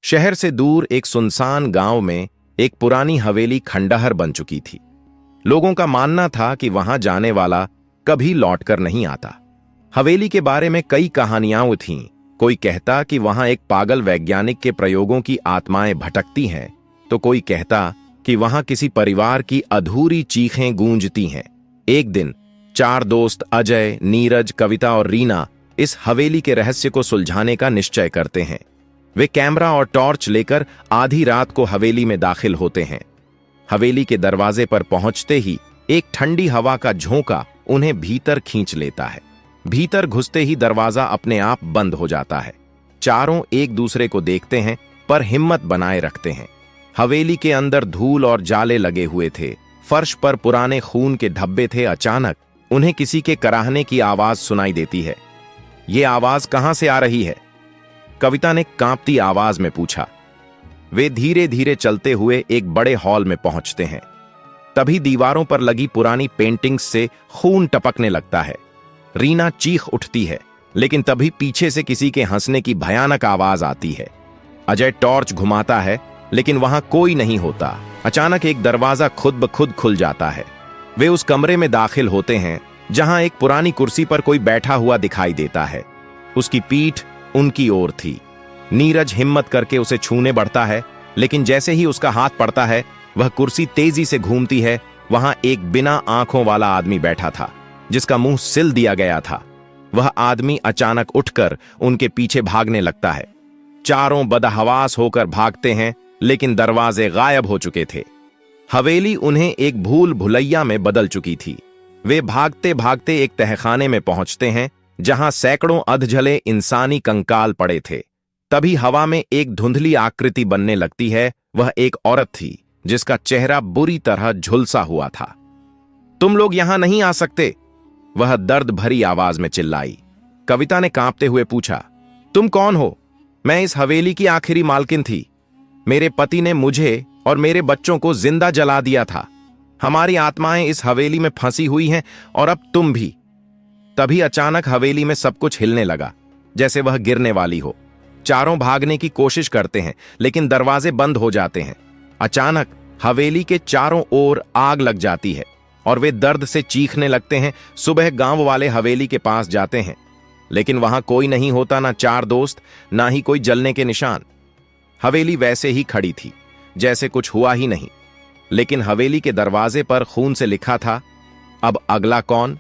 शहर से दूर एक सुनसान गांव में एक पुरानी हवेली खंडहर बन चुकी थी। लोगों का मानना था कि वहां जाने वाला कभी लौटकर नहीं आता। हवेली के बारे में कई कहानियां थीं। कोई कहता कि वहां एक पागल वैज्ञानिक के प्रयोगों की आत्माएं भटकती हैं, तो कोई कहता कि वहां किसी परिवार की अधूरी चीखें गूंजती हैं। एक दिन 4 दोस्त अजय, नीरज, कविता और रीना इस हवेली के रहस्य को सुलझाने का निश्चय करते हैं। वे कैमरा और टॉर्च लेकर आधी रात को हवेली में दाखिल होते हैं। हवेली के दरवाजे पर पहुंचते ही एक ठंडी हवा का झोंका उन्हें भीतर खींच लेता है। भीतर घुसते ही दरवाजा अपने आप बंद हो जाता है। चारों एक दूसरे को देखते हैं पर हिम्मत बनाए रखते हैं। हवेली के अंदर धूल और जाले लगे हुए थे। फर्श पर पुराने खून के धब्बे थे। अचानक उन्हें किसी के कराहने की आवाज सुनाई देती है। ये आवाज कहां से आ रही है? कविता ने कांपती आवाज में पूछा। वे धीरे धीरे चलते हुए एक बड़े हॉल में पहुंचते हैं। तभी दीवारों पर लगी पुरानी पेंटिंग्स से खून टपकने लगता है। रीना चीख उठती है, लेकिन तभी पीछे से किसी के हंसने की भयानक आवाज आती है। अजय टॉर्च घुमाता है, लेकिन वहां कोई नहीं होता। अचानक एक दरवाजा खुद ब खुद खुल जाता है। वे उस कमरे में दाखिल होते हैं जहां एक पुरानी कुर्सी पर कोई बैठा हुआ दिखाई देता है। उसकी पीठ उनकी ओर थी। नीरज हिम्मत करके उसे छूने बढ़ता है, लेकिन जैसे ही उसका हाथ पड़ता है, वह कुर्सी तेजी से घूमती है। वहां एक बिना आंखों वाला आदमी बैठा था, जिसका मुंह सिल दिया गया था। वह आदमी अचानक उठकर उनके पीछे भागने लगता है। चारों बदहवास होकर भागते हैं, लेकिन दरवाजे गायब हो चुके थे। हवेली उन्हें एक भूल भुलैया में बदल चुकी थी। वे भागते भागते एक तहखाने में पहुंचते हैं, जहां सैकड़ों अधजले इंसानी कंकाल पड़े थे। तभी हवा में एक धुंधली आकृति बनने लगती है। वह एक औरत थी, जिसका चेहरा बुरी तरह झुलसा हुआ था। तुम लोग यहां नहीं आ सकते, वह दर्द भरी आवाज में चिल्लाई। कविता ने कांपते हुए पूछा, तुम कौन हो? मैं इस हवेली की आखिरी मालकिन थी। मेरे पति ने मुझे और मेरे बच्चों को जिंदा जला दिया था। हमारी आत्माएं इस हवेली में फंसी हुई हैं, और अब तुम भी। तभी अचानक हवेली में सब कुछ हिलने लगा, जैसे वह गिरने वाली हो। चारों भागने की कोशिश करते हैं, लेकिन दरवाजे बंद हो जाते हैं। अचानक हवेली के चारों ओर आग लग जाती है और वे दर्द से चीखने लगते हैं। सुबह गांव वाले हवेली के पास जाते हैं, लेकिन वहां कोई नहीं होता। ना 4 दोस्त, ना ही कोई जलने के निशान। हवेली वैसे ही खड़ी थी, जैसे कुछ हुआ ही नहीं। लेकिन हवेली के दरवाजे पर खून से लिखा था, अब अगला कौन?